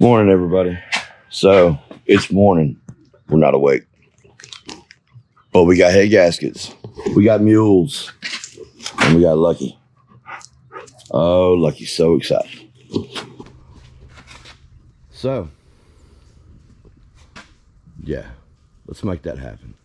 Morning, everybody. So it's morning. We're not awake, but we got head gaskets, we got mules, and we got Lucky. Oh, Lucky's so excited. So yeah, let's make that happen.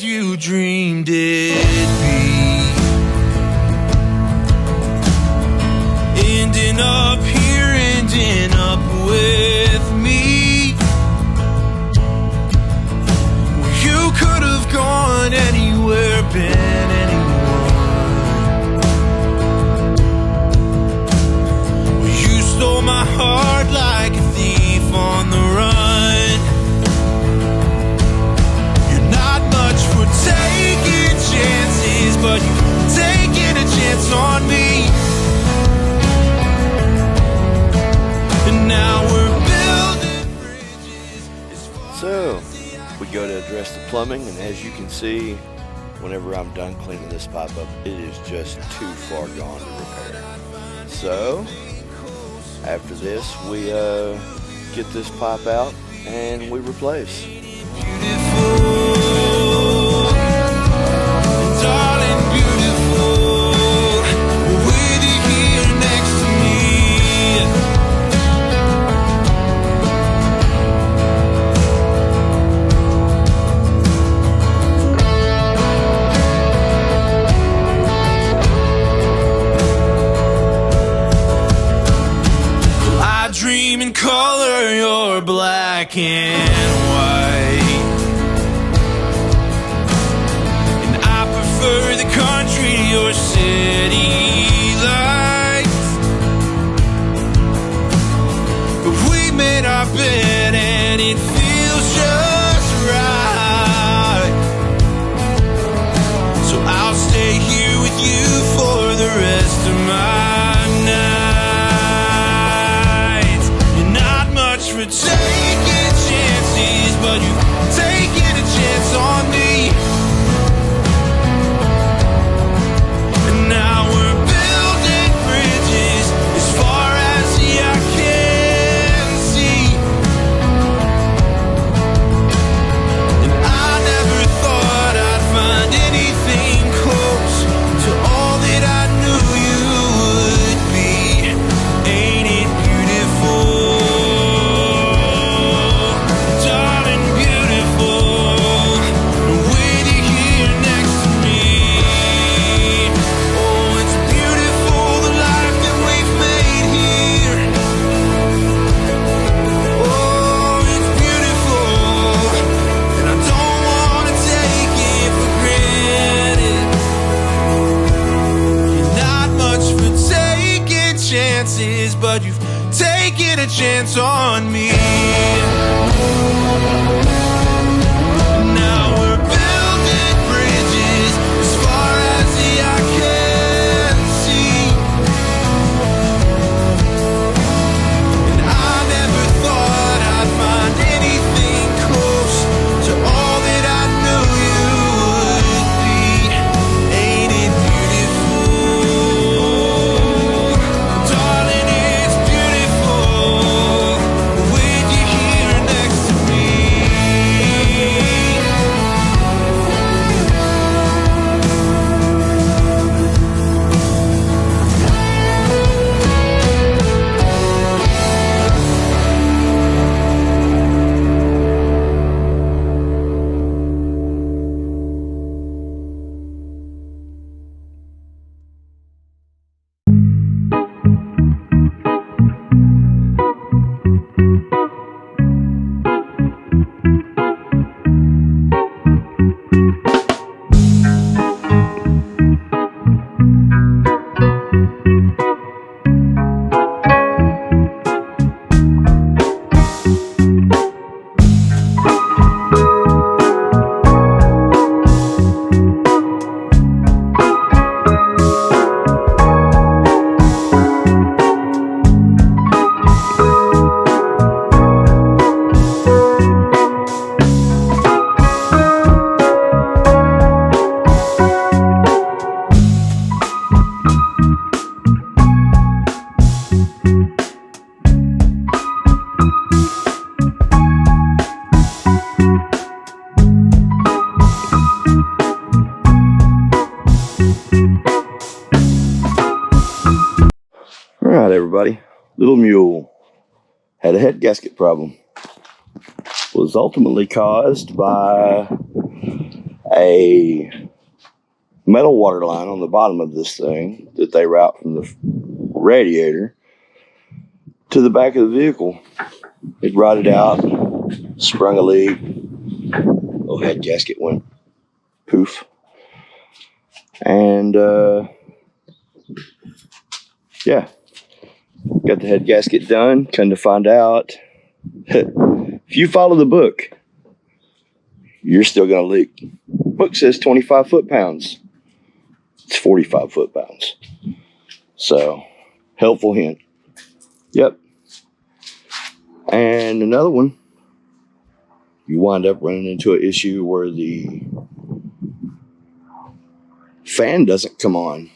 you dreamed it'd be. Ending up here, ending up with me. You could have gone we go to address the plumbing, and as you can see, whenever I'm done cleaning this pipe up, it is just too far gone to repair. So after this, we get this pipe out and we replace. Darling, beautiful, with you here next to me. I dream in color, you're black and white, and I prefer the country to your city lights. But we made our bed and it feels just right. So I'll stay here with you for the rest of my nights. You're not much for taking chances, but you've taken a chance on me. And now we're building bridges as far as the eye can see. And I never thought I'd find anything close to all that I knew you would be. Ain't it beautiful? Darling, beautiful, with you here next to me. Oh, it's beautiful, the life that we've made here. Oh, it's beautiful, and I don't want to take it for granted. You're not much for taking chances, but you've taken a chance on me. Now we're building bridges as far as the eye can see. And I never thought I'd find anything close to all that I knew you would be. Ain't it beautiful? Darling, it's beautiful, with you here next to me. All right, everybody. Little Mule had a head gasket problem. Was ultimately caused by a metal water line on the bottom of this thing that they route from the radiator to the back of the vehicle. It rotted out, sprung a leak. Little head gasket went poof. And yeah, got the head gasket done. Come to find out, if you follow the book, you're still going to leak. Book says 25 foot-pounds. It's 45 foot-pounds. So, helpful hint. Yep. And another one, you wind up running into an issue where the fan doesn't come on.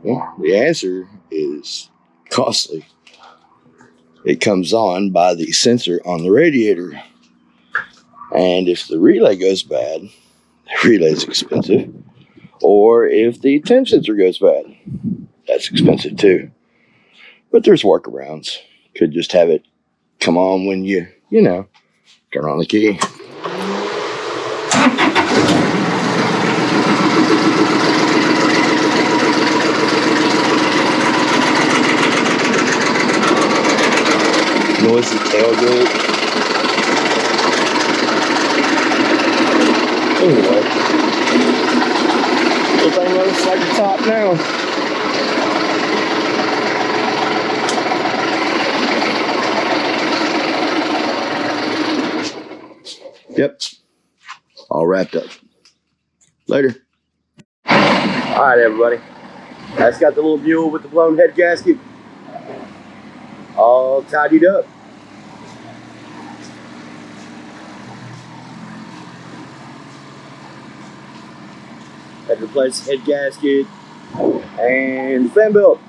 Well, the answer is costly. It comes on by the sensor on the radiator. And if the relay goes bad, the relay is expensive. Or if the temp sensor goes bad, that's expensive too. But there's workarounds. Could just have it come on when you know, turn on the key. Noisy tailgate. Anyway, everything looks like the top now. Yep, all wrapped up. Later. All right, everybody. That's got the little mule with the blown head gasket all tidied up. Had to replace the head gasket and the fan belt.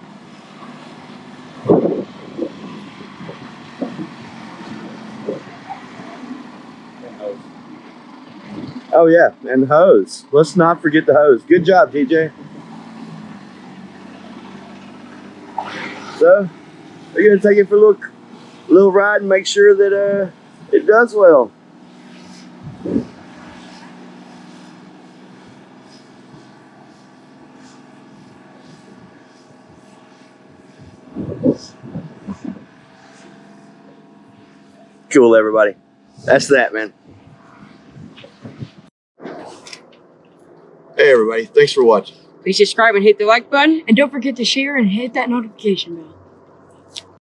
Oh yeah, and the hose. Let's not forget the hose. Good job, DJ. So we're gonna take it for a little ride and make sure that it does well. Cool, everybody. That's that, man. Hey, everybody. Thanks for watching. Please subscribe and hit the like button. And don't forget to share and hit that notification bell.